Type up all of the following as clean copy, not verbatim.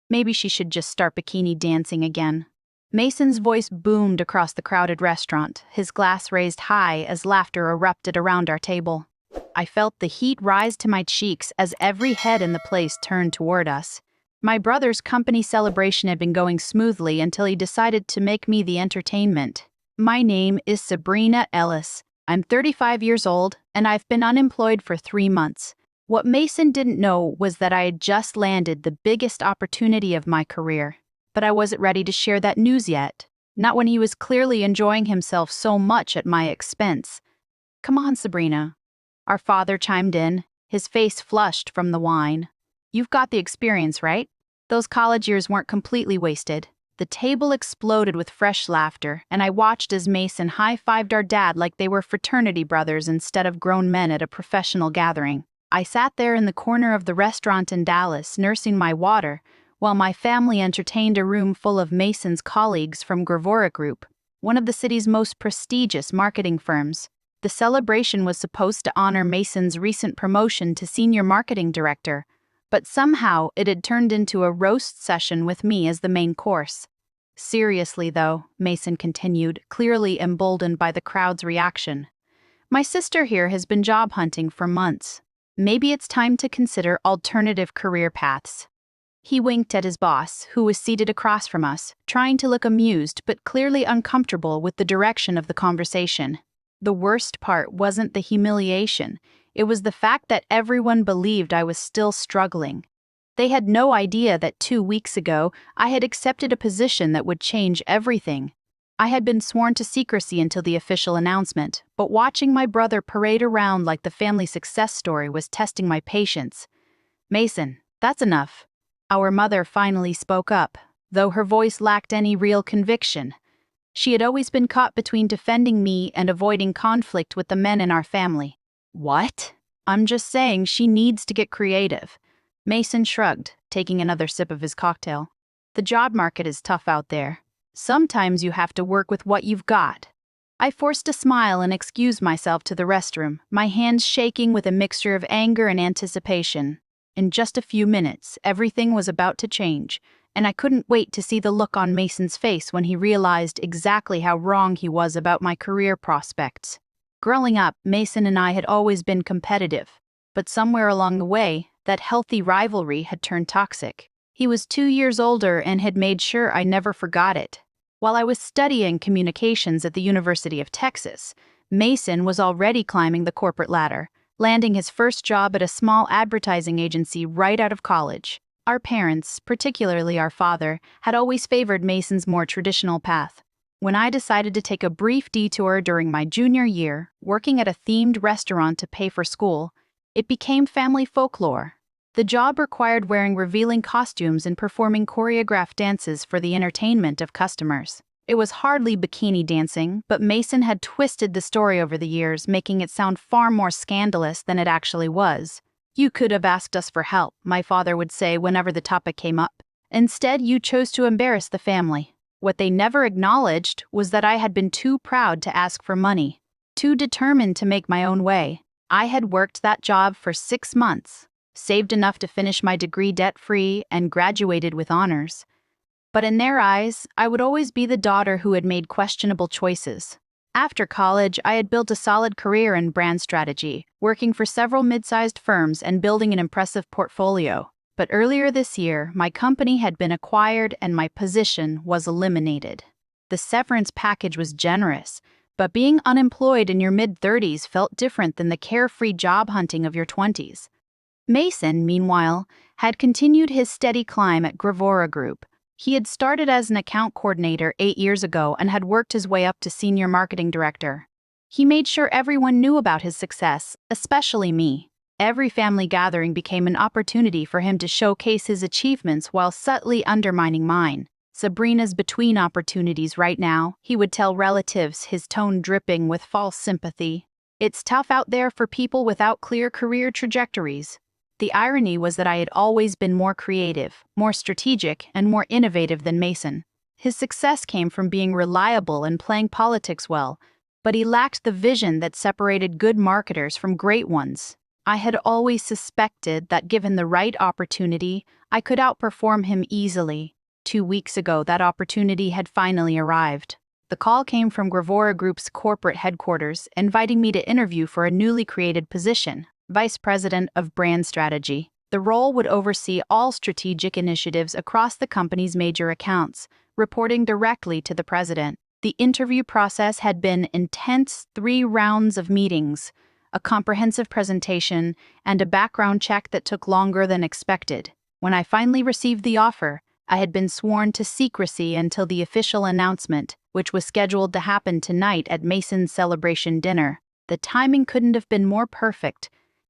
Maybe she should just start bikini dancing again. Mason's voice boomed across the crowded restaurant, his glass raised high as laughter erupted around our table. I felt the heat rise to my cheeks as every head in the place turned toward us. My brother's company celebration had been going smoothly until he decided to make me the entertainment. My name is Sabrina Ellis. I'm 35 years old, and I've been unemployed for 3 months. What Mason didn't know was that I had just landed the biggest opportunity of my career. But I wasn't ready to share that news yet. Not when he was clearly enjoying himself so much at my expense. "Come on, Sabrina." Our father chimed in, his face flushed from the wine. "You've got the experience, right? Those college years weren't completely wasted." The table exploded with fresh laughter, and I watched as Mason high-fived our dad like they were fraternity brothers instead of grown men at a professional gathering. I sat there in the corner of the restaurant in Dallas, nursing my water, while my family entertained a room full of Mason's colleagues from Gravora Group, one of the city's most prestigious marketing firms. The celebration was supposed to honor Mason's recent promotion to senior marketing director, but somehow it had turned into a roast session with me as the main course. "Seriously, though," Mason continued, clearly emboldened by the crowd's reaction, "my sister here has been job hunting for months. Maybe it's time to consider alternative career paths." He winked at his boss, who was seated across from us, trying to look amused but clearly uncomfortable with the direction of the conversation. The worst part wasn't the humiliation. It was the fact that everyone believed I was still struggling. They had no idea that 2 weeks ago I had accepted a position that would change everything. I had been sworn to secrecy until the official announcement, but watching my brother parade around like the family success story was testing my patience. "Mason, that's enough." Our mother finally spoke up, though her voice lacked any real conviction. She had always been caught between defending me and avoiding conflict with the men in our family. "What?" "I'm just saying she needs to get creative." Mason shrugged, taking another sip of his cocktail. "The job market is tough out there. Sometimes you have to work with what you've got." I forced a smile and excused myself to the restroom, my hands shaking with a mixture of anger and anticipation. In just a few minutes, everything was about to change, and I couldn't wait to see the look on Mason's face when he realized exactly how wrong he was about my career prospects. Growing up, Mason and I had always been competitive, but somewhere along the way, that healthy rivalry had turned toxic. He was 2 years older and had made sure I never forgot it. While I was studying communications at the University of Texas, Mason was already climbing the corporate ladder, landing his first job at a small advertising agency right out of college. Our parents, particularly our father, had always favored Mason's more traditional path. When I decided to take a brief detour during my junior year, working at a themed restaurant to pay for school, it became family folklore. The job required wearing revealing costumes and performing choreographed dances for the entertainment of customers. It was hardly bikini dancing, but Mason had twisted the story over the years, making it sound far more scandalous than it actually was. "You could have asked us for help," my father would say whenever the topic came up. "Instead, you chose to embarrass the family." What they never acknowledged was that I had been too proud to ask for money, too determined to make my own way. I had worked that job for 6 months, saved enough to finish my degree debt-free, and graduated with honors. But in their eyes, I would always be the daughter who had made questionable choices. After college, I had built a solid career in brand strategy, working for several mid-sized firms and building an impressive portfolio. But earlier this year, my company had been acquired and my position was eliminated. The severance package was generous, but being unemployed in your mid-30s felt different than the carefree job hunting of your 20s. Mason, meanwhile, had continued his steady climb at Gravora Group. He had started as an account coordinator 8 years ago and had worked his way up to senior marketing director. He made sure everyone knew about his success, especially me. Every family gathering became an opportunity for him to showcase his achievements while subtly undermining mine. "Sabrina's between opportunities right now," he would tell relatives, his tone dripping with false sympathy. "It's tough out there for people without clear career trajectories." The irony was that I had always been more creative, more strategic, and more innovative than Mason. His success came from being reliable and playing politics well, but he lacked the vision that separated good marketers from great ones. I had always suspected that given the right opportunity, I could outperform him easily. 2 weeks ago, that opportunity had finally arrived. The call came from Gravora Group's corporate headquarters, inviting me to interview for a newly created position, Vice President of Brand Strategy. The role would oversee all strategic initiatives across the company's major accounts, reporting directly to the president. The interview process had been intense, 3 rounds of meetings, a comprehensive presentation, and a background check that took longer than expected. When I finally received the offer, I had been sworn to secrecy until the official announcement, which was scheduled to happen tonight at Mason's celebration dinner. The timing couldn't have been more perfect.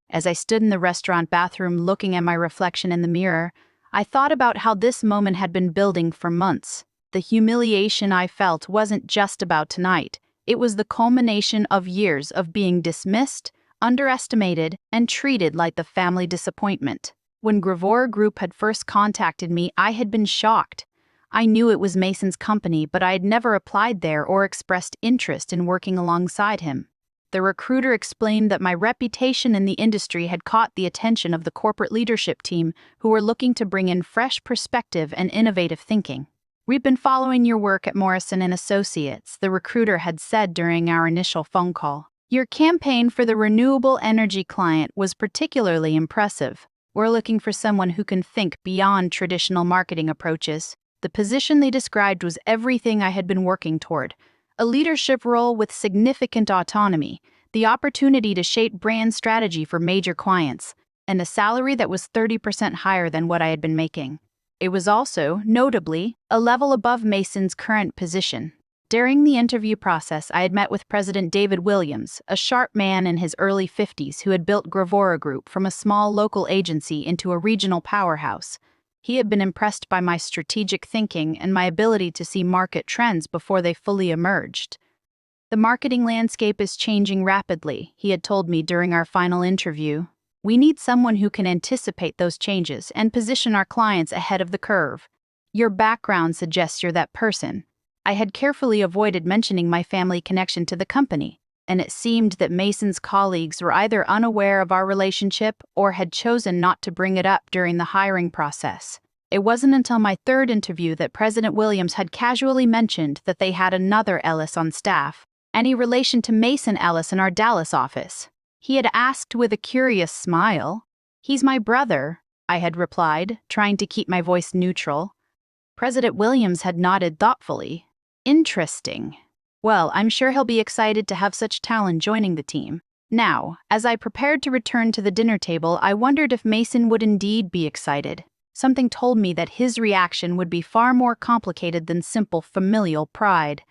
As I stood in the restaurant bathroom looking at my reflection in the mirror, I thought about how this moment had been building for months. The humiliation I felt wasn't just about tonight. It was the culmination of years of being dismissed, underestimated, and treated like the family disappointment. When Gravora Group had first contacted me, I had been shocked. I knew it was Mason's company, but I had never applied there or expressed interest in working alongside him. The recruiter explained that my reputation in the industry had caught the attention of the corporate leadership team, who were looking to bring in fresh perspective and innovative thinking. "We've been following your work at Morrison & Associates," the recruiter had said during our initial phone call. "Your campaign for the renewable energy client was particularly impressive. We're looking for someone who can think beyond traditional marketing approaches." The position they described was everything I had been working toward: a leadership role with significant autonomy, the opportunity to shape brand strategy for major clients, and a salary that was 30% higher than what I had been making. It was also, notably, a level above Mason's current position. During the interview process, I had met with President David Williams, a sharp man in his early 50s who had built Gravora Group from a small local agency into a regional powerhouse. He had been impressed by my strategic thinking and my ability to see market trends before they fully emerged. "The marketing landscape is changing rapidly," he had told me during our final interview. "We need someone who can anticipate those changes and position our clients ahead of the curve. Your background suggests you're that person." I had carefully avoided mentioning my family connection to the company, and it seemed that Mason's colleagues were either unaware of our relationship or had chosen not to bring it up during the hiring process. It wasn't until my third interview that President Williams had casually mentioned that they had another Ellis on staff, any relation to Mason Ellis in our Dallas office. He had asked with a curious smile. "He's my brother," I had replied, trying to keep my voice neutral. President Williams had nodded thoughtfully. "Interesting. Well, I'm sure he'll be excited to have such talent joining the team." Now, as I prepared to return to the dinner table, I wondered if Mason would indeed be excited. Something told me that his reaction would be far more complicated than simple familial pride.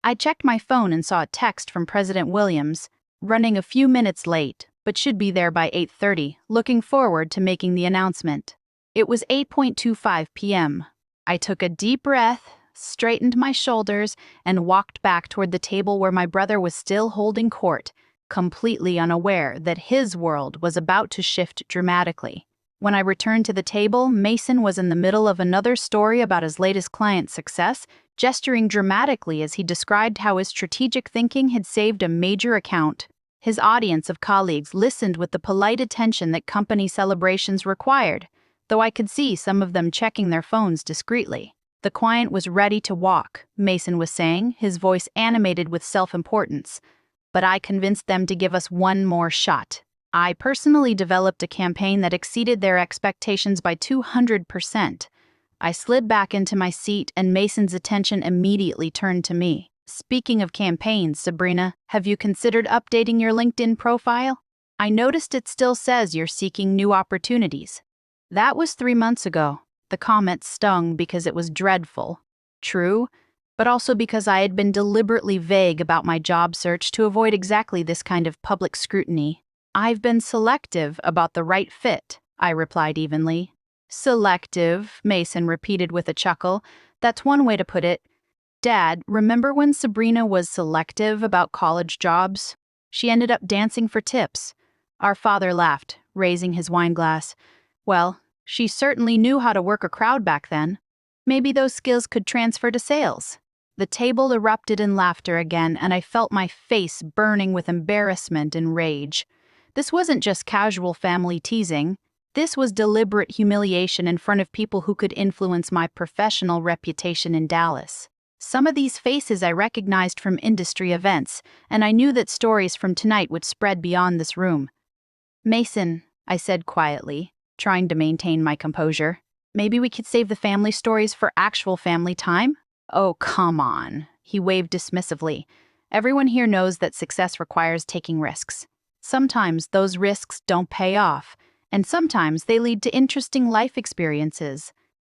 I checked my phone and saw a text from President Williams, "Running a few minutes late, but should be there by 8:30, looking forward to making the announcement." It was 8:25 p.m. I took a deep breath, straightened my shoulders, and walked back toward the table where my brother was still holding court, completely unaware that his world was about to shift dramatically. When I returned to the table, Mason was in the middle of another story about his latest client's success, gesturing dramatically as he described how his strategic thinking had saved a major account. His audience of colleagues listened with the polite attention that company celebrations required, though I could see some of them checking their phones discreetly. "The client was ready to walk," Mason was saying, his voice animated with self-importance. "But I convinced them to give us one more shot. I personally developed a campaign that exceeded their expectations by 200%. I slid back into my seat, and Mason's attention immediately turned to me. "Speaking of campaigns, Sabrina, have you considered updating your LinkedIn profile? I noticed it still says you're seeking new opportunities." That was 3 months ago. The comment stung because it was dreadful. True, but also because I had been deliberately vague about my job search to avoid exactly this kind of public scrutiny. "I've been selective about the right fit," I replied evenly. "Selective," Mason repeated with a chuckle. "That's one way to put it. Dad, remember when Sabrina was selective about college jobs? She ended up dancing for tips." Our father laughed, raising his wine glass. "Well, she certainly knew how to work a crowd back then. Maybe those skills could transfer to sales." The table erupted in laughter again, and I felt my face burning with embarrassment and rage. This wasn't just casual family teasing. This was deliberate humiliation in front of people who could influence my professional reputation in Dallas. Some of these faces I recognized from industry events, and I knew that stories from tonight would spread beyond this room. "Mason," I said quietly, trying to maintain my composure, "maybe we could save the family stories for actual family time?" "Oh, come on," he waved dismissively. "Everyone here knows that success requires taking risks. Sometimes those risks don't pay off, and sometimes they lead to interesting life experiences."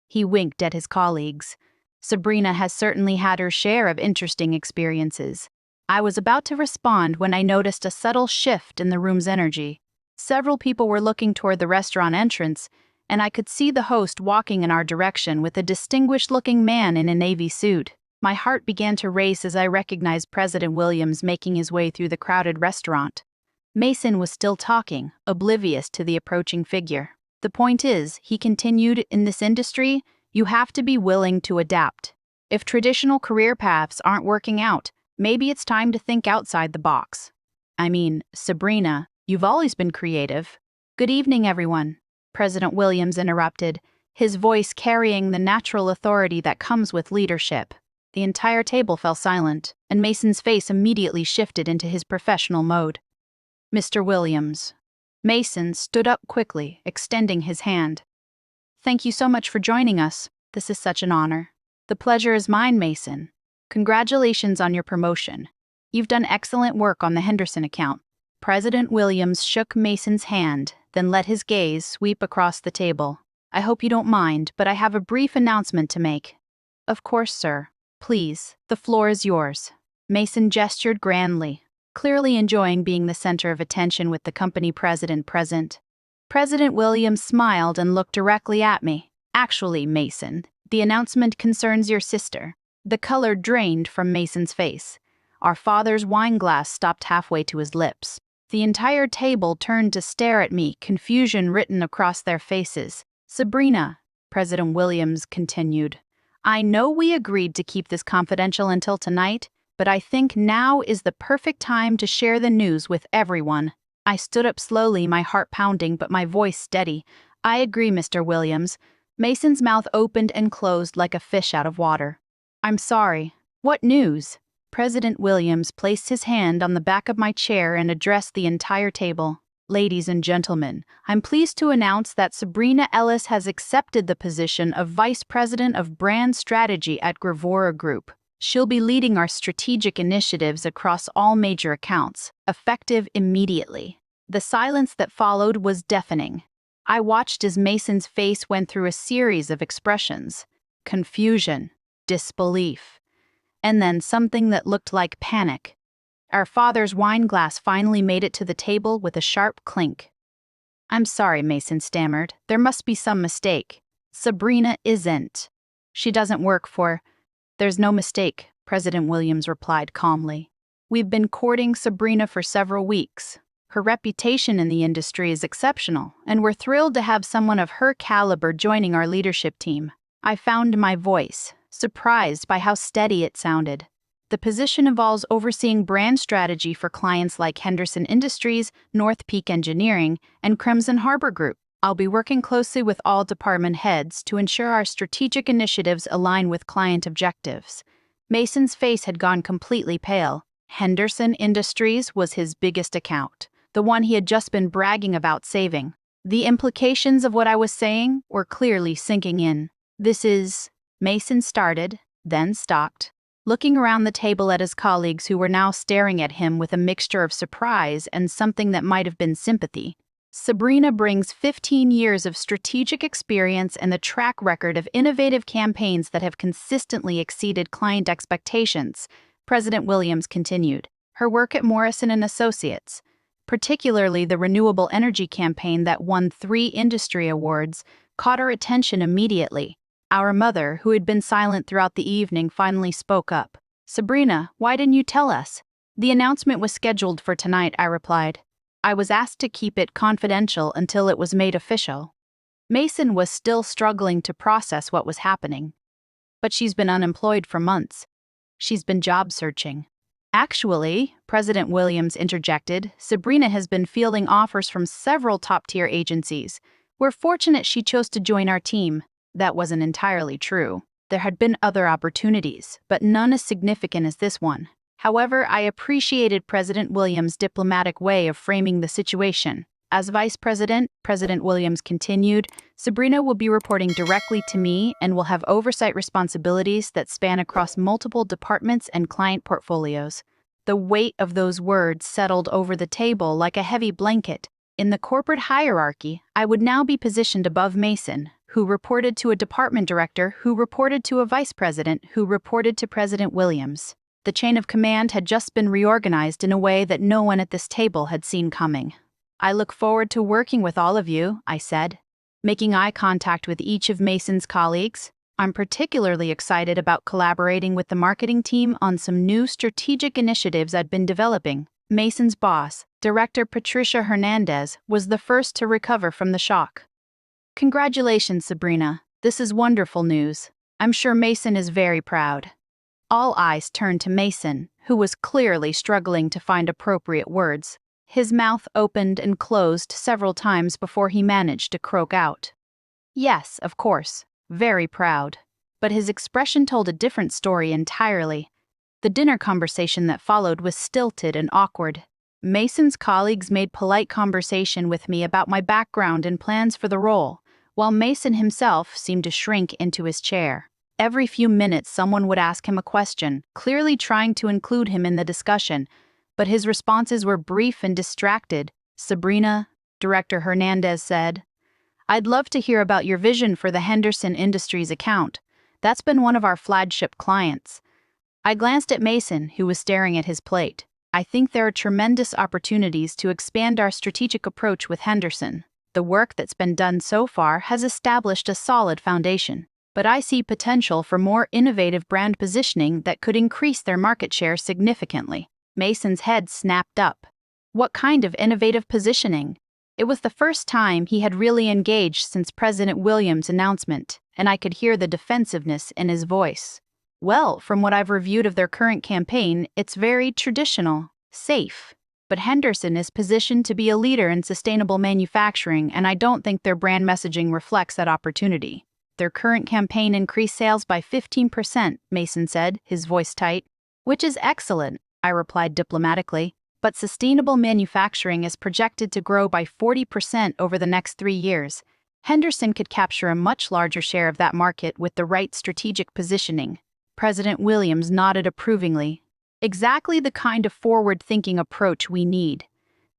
He winked at his colleagues. "Sabrina has certainly had her share of interesting experiences." I was about to respond when I noticed a subtle shift in the room's energy. Several people were looking toward the restaurant entrance, and I could see the host walking in our direction with a distinguished-looking man in a navy suit. My heart began to race as I recognized President Williams making his way through the crowded restaurant. Mason was still talking, oblivious to the approaching figure. "The point is," he continued, "in this industry, you have to be willing to adapt. If traditional career paths aren't working out, maybe it's time to think outside the box." "I mean, Sabrina, you've always been creative." "Good evening, everyone," President Williams interrupted, his voice carrying the natural authority that comes with leadership. The entire table fell silent, and Mason's face immediately shifted into his professional mode. "Mr. Williams." Mason stood up quickly, extending his hand. "Thank you so much for joining us. This is such an honor." "The pleasure is mine, Mason. Congratulations on your promotion. You've done excellent work on the Henderson account." President Williams shook Mason's hand, then let his gaze sweep across the table. "I hope you don't mind, but I have a brief announcement to make." "Of course, sir. Please, the floor is yours." Mason gestured grandly, clearly enjoying being the center of attention with the company president present. President Williams smiled and looked directly at me. "Actually, Mason, the announcement concerns your sister." The color drained from Mason's face. Our father's wine glass stopped halfway to his lips. The entire table turned to stare at me, confusion written across their faces. "Sabrina," President Williams continued, "I know we agreed to keep this confidential until tonight, but I think now is the perfect time to share the news with everyone." I stood up slowly, my heart pounding but my voice steady. "I agree, Mr. Williams." Mason's mouth opened and closed like a fish out of water. "I'm sorry. What news?" President Williams placed his hand on the back of my chair and addressed the entire table. "Ladies and gentlemen, I'm pleased to announce that Sabrina Ellis has accepted the position of Vice President of Brand Strategy at Gravora Group. She'll be leading our strategic initiatives across all major accounts, effective immediately." The silence that followed was deafening. I watched as Mason's face went through a series of expressions: confusion, disbelief, and then something that looked like panic. Our father's wine glass finally made it to the table with a sharp clink. "I'm sorry," Mason stammered. "There must be some mistake. Sabrina isn't. She doesn't work for—" "There's no mistake," President Williams replied calmly. "We've been courting Sabrina for several weeks. Her reputation in the industry is exceptional, and we're thrilled to have someone of her caliber joining our leadership team." I found my voice, surprised by how steady it sounded. "The position involves overseeing brand strategy for clients like Henderson Industries, North Peak Engineering, and Crimson Harbor Group. I'll be working closely with all department heads to ensure our strategic initiatives align with client objectives." Mason's face had gone completely pale. Henderson Industries was his biggest account, the one he had just been bragging about saving. The implications of what I was saying were clearly sinking in. "This is—" Mason started, then stopped, looking around the table at his colleagues who were now staring at him with a mixture of surprise and something that might have been sympathy. "Sabrina brings 15 years of strategic experience and the track record of innovative campaigns that have consistently exceeded client expectations," President Williams continued. "Her work at Morrison & Associates, particularly the renewable energy campaign that won 3 industry awards, caught our attention immediately." Our mother, who had been silent throughout the evening, finally spoke up. "Sabrina, why didn't you tell us?" "The announcement was scheduled for tonight," I replied. "I was asked to keep it confidential until it was made official." Mason was still struggling to process what was happening. "But she's been unemployed for months. She's been job searching." Actually, President Williams interjected, Sabrina has been fielding offers from several top-tier agencies. We're fortunate she chose to join our team. That wasn't entirely true. There had been other opportunities, but none as significant as this one. However, I appreciated President Williams' diplomatic way of framing the situation. As Vice President, President Williams continued, Sabrina will be reporting directly to me and will have oversight responsibilities that span across multiple departments and client portfolios. The weight of those words settled over the table like a heavy blanket. In the corporate hierarchy, I would now be positioned above Mason, who reported to a department director, who reported to a vice president, who reported to President Williams. The chain of command had just been reorganized in a way that no one at this table had seen coming. I look forward to working with all of you, I said, making eye contact with each of Mason's colleagues. I'm particularly excited about collaborating with the marketing team on some new strategic initiatives I'd been developing. Mason's boss, Director Patricia Hernandez, was the first to recover from the shock. Congratulations, Sabrina. This is wonderful news. I'm sure Mason is very proud. All eyes turned to Mason, who was clearly struggling to find appropriate words. His mouth opened and closed several times before he managed to croak out. Yes, of course, very proud. But his expression told a different story entirely. The dinner conversation that followed was stilted and awkward. Mason's colleagues made polite conversation with me about my background and plans for the role, while Mason himself seemed to shrink into his chair. Every few minutes someone would ask him a question, clearly trying to include him in the discussion, but his responses were brief and distracted. Sabrina, Director Hernandez said, I'd love to hear about your vision for the Henderson Industries account. That's been one of our flagship clients. I glanced at Mason, who was staring at his plate. I think there are tremendous opportunities to expand our strategic approach with Henderson. The work that's been done so far has established a solid foundation, but I see potential for more innovative brand positioning that could increase their market share significantly. Mason's head snapped up. What kind of innovative positioning? It was the first time he had really engaged since President Williams' announcement, and I could hear the defensiveness in his voice. Well, from what I've reviewed of their current campaign, it's very traditional, safe. But Henderson is positioned to be a leader in sustainable manufacturing, and I don't think their brand messaging reflects that opportunity. Their current campaign increased sales by 15%, Mason said, his voice tight. Which is excellent, I replied diplomatically, but sustainable manufacturing is projected to grow by 40% over the next 3 years. Henderson could capture a much larger share of that market with the right strategic positioning. President Williams nodded approvingly. Exactly the kind of forward-thinking approach we need.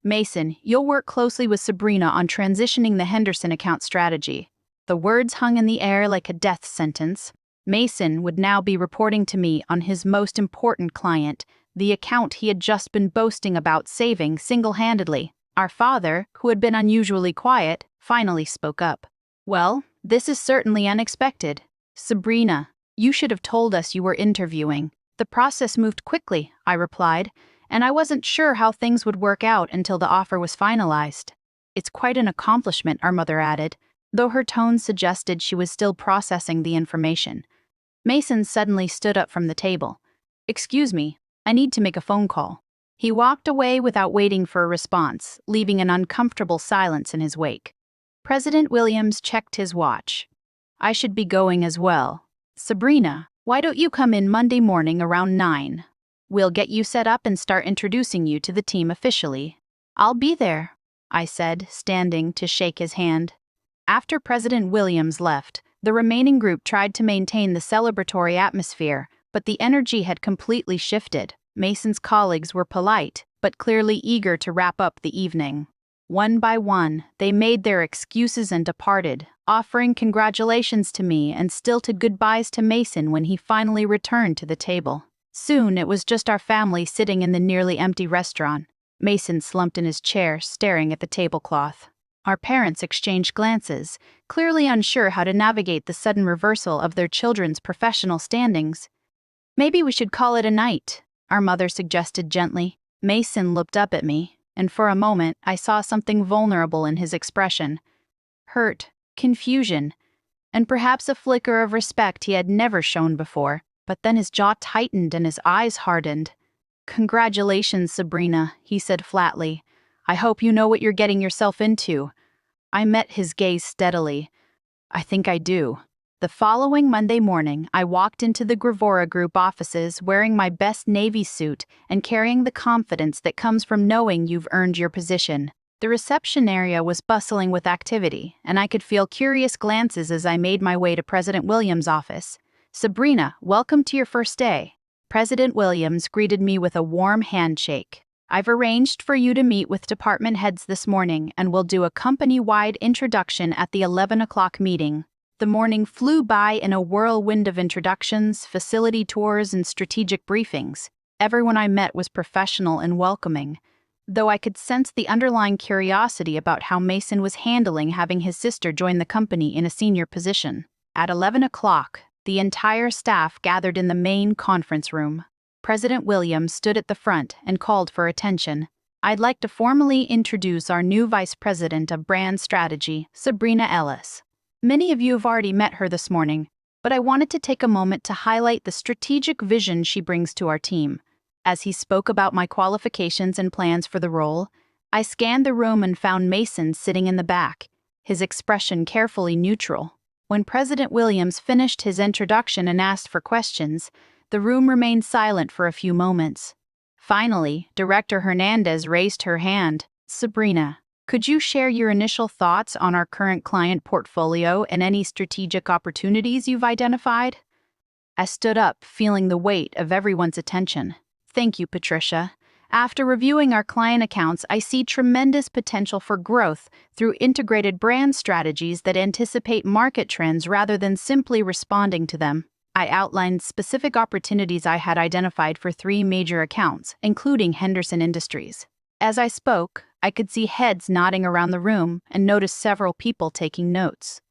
Mason, you'll work closely with Sabrina on transitioning the Henderson account strategy. The words hung in the air like a death sentence. Mason would now be reporting to me on his most important client, the account he had just been boasting about saving single-handedly. Our father, who had been unusually quiet, finally spoke up. Well, this is certainly unexpected. Sabrina, you should have told us you were interviewing. The process moved quickly, I replied, and I wasn't sure how things would work out until the offer was finalized. It's quite an accomplishment, our mother added, though her tone suggested she was still processing the information. Mason suddenly stood up from the table. Excuse me, I need to make a phone call. He walked away without waiting for a response, leaving an uncomfortable silence in his wake. President Williams checked his watch. I should be going as well. Sabrina, why don't you come in Monday morning around 9? We'll get you set up and start introducing you to the team officially. I'll be there, I said, standing to shake his hand. After President Williams left, the remaining group tried to maintain the celebratory atmosphere, but the energy had completely shifted. Mason's colleagues were polite, but clearly eager to wrap up the evening. One by one, they made their excuses and departed, offering congratulations to me and stilted goodbyes to Mason when he finally returned to the table. Soon it was just our family sitting in the nearly empty restaurant. Mason slumped in his chair, staring at the tablecloth. Our parents exchanged glances, clearly unsure how to navigate the sudden reversal of their children's professional standings. Maybe we should call it a night, our mother suggested gently. Mason looked up at me, and for a moment I saw something vulnerable in his expression. Hurt, confusion, and perhaps a flicker of respect he had never shown before, but then his jaw tightened and his eyes hardened. "Congratulations, Sabrina," he said flatly. "I hope you know what you're getting yourself into." I met his gaze steadily. "I think I do." The following Monday morning, I walked into the Gravora Group offices wearing my best navy suit and carrying the confidence that comes from knowing you've earned your position. The reception area was bustling with activity, and I could feel curious glances as I made my way to President Williams' office. "Sabrina, welcome to your first day." President Williams greeted me with a warm handshake. "I've arranged for you to meet with department heads this morning, and we'll do a company-wide introduction at the 11 o'clock meeting." The morning flew by in a whirlwind of introductions, facility tours, and strategic briefings. Everyone I met was professional and welcoming, though I could sense the underlying curiosity about how Mason was handling having his sister join the company in a senior position. At 11 o'clock, the entire staff gathered in the main conference room. President Williams stood at the front and called for attention. "I'd like to formally introduce our new Vice President of Brand Strategy, Sabrina Ellis. Many of you have already met her this morning, but I wanted to take a moment to highlight the strategic vision she brings to our team." As he spoke about my qualifications and plans for the role, I scanned the room and found Mason sitting in the back, his expression carefully neutral. When President Williams finished his introduction and asked for questions, the room remained silent for a few moments. Finally, Director Hernandez raised her hand. "Sabrina, could you share your initial thoughts on our current client portfolio and any strategic opportunities you've identified?" I stood up, feeling the weight of everyone's attention. "Thank you, Patricia. After reviewing our client accounts, I see tremendous potential for growth through integrated brand strategies that anticipate market trends rather than simply responding to them." I outlined specific opportunities I had identified for 3 major accounts, including Henderson Industries. As I spoke, I could see heads nodding around the room and noticed several people taking notes.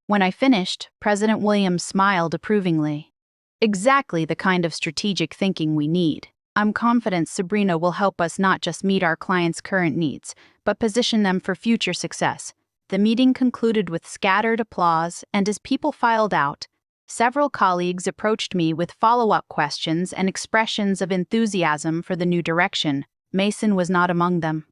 When I finished, President Williams smiled approvingly. "Exactly the kind of strategic thinking we need. I'm confident Sabrina will help us not just meet our clients' current needs, but position them for future success." The meeting concluded with scattered applause, and as people filed out, several colleagues approached me with follow-up questions and expressions of enthusiasm for the new direction. Mason was not among them.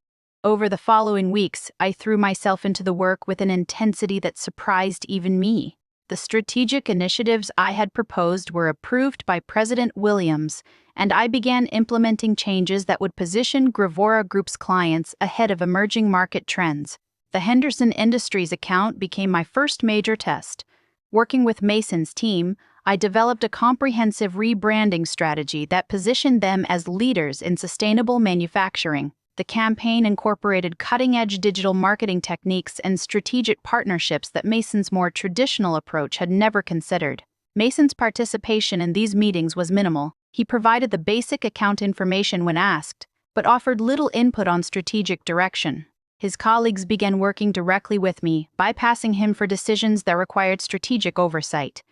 Over the following weeks, I threw myself into the work with an intensity that surprised even me. The strategic initiatives I had proposed were approved by President Williams, and I began implementing changes that would position Gravora Group's clients ahead of emerging market trends. The Henderson Industries account became my first major test. Working with Mason's team, I developed a comprehensive rebranding strategy that positioned them as leaders in sustainable manufacturing. The campaign incorporated cutting-edge digital marketing techniques and strategic partnerships that Mason's more traditional approach had never considered. Mason's participation in these meetings was minimal. He provided the basic account information when asked, but offered little input on strategic direction. His colleagues began working directly with me, bypassing him for decisions that required strategic oversight.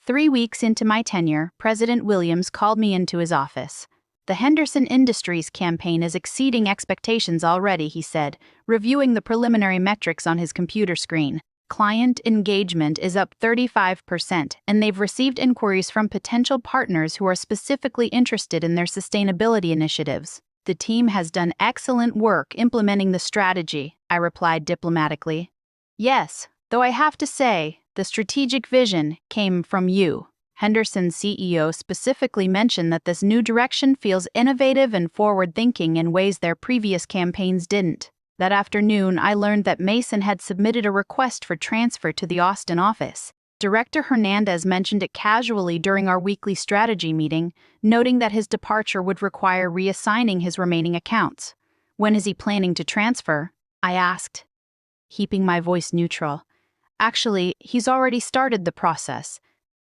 3 weeks into my tenure, President Williams called me into his office. "The Henderson Industries campaign is exceeding expectations already," he said, reviewing the preliminary metrics on his computer screen. "Client engagement is up 35%, and they've received inquiries from potential partners who are specifically interested in their sustainability initiatives." "The team has done excellent work implementing the strategy," I replied diplomatically. "Yes, though I have to say, the strategic vision came from you." Henderson's CEO specifically mentioned that this new direction feels innovative and forward-thinking in ways their previous campaigns didn't. That afternoon, I learned that Mason had submitted a request for transfer to the Austin office. Director Hernandez mentioned it casually during our weekly strategy meeting, noting that his departure would require reassigning his remaining accounts. "When is he planning to transfer?" I asked, keeping my voice neutral. "Actually, he's already started the process.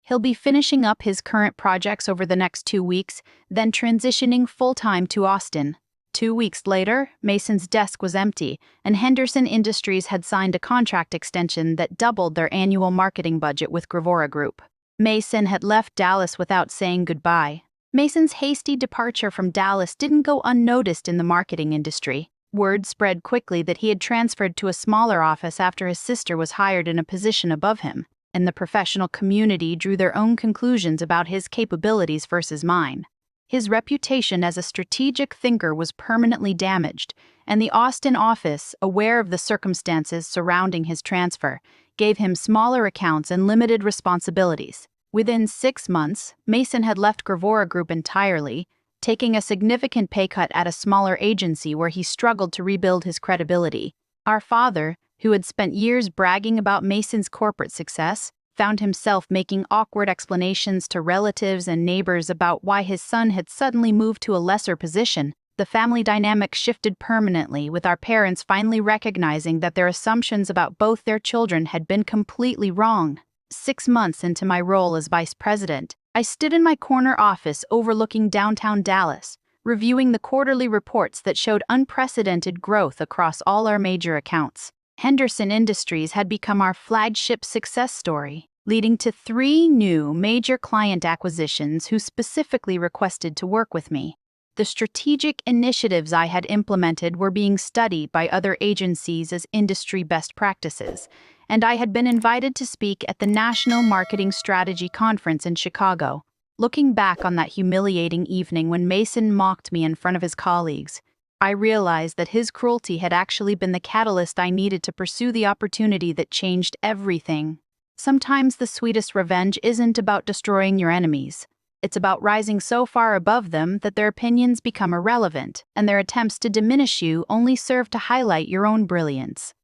He'll be finishing up his current projects over the next 2 weeks, then transitioning full-time to Austin." 2 weeks later, Mason's desk was empty, and Henderson Industries had signed a contract extension that doubled their annual marketing budget with Gravora Group. Mason had left Dallas without saying goodbye. Mason's hasty departure from Dallas didn't go unnoticed in the marketing industry. Word spread quickly that he had transferred to a smaller office after his sister was hired in a position above him, and the professional community drew their own conclusions about his capabilities versus mine. His reputation as a strategic thinker was permanently damaged, and the Austin office, aware of the circumstances surrounding his transfer, gave him smaller accounts and limited responsibilities. Within 6 months, Mason had left Gravora Group entirely, taking a significant pay cut at a smaller agency where he struggled to rebuild his credibility. Our father, who had spent years bragging about Mason's corporate success, found himself making awkward explanations to relatives and neighbors about why his son had suddenly moved to a lesser position. The family dynamic shifted permanently, with our parents finally recognizing that their assumptions about both their children had been completely wrong. 6 months into my role as vice president, I stood in my corner office overlooking downtown Dallas, reviewing the quarterly reports that showed unprecedented growth across all our major accounts. Henderson Industries had become our flagship success story, leading to 3 new major client acquisitions who specifically requested to work with me. The strategic initiatives I had implemented were being studied by other agencies as industry best practices, and I had been invited to speak at the National Marketing Strategy Conference in Chicago. Looking back on that humiliating evening when Mason mocked me in front of his colleagues, I realized that his cruelty had actually been the catalyst I needed to pursue the opportunity that changed everything. Sometimes the sweetest revenge isn't about destroying your enemies. It's about rising so far above them that their opinions become irrelevant, and their attempts to diminish you only serve to highlight your own brilliance.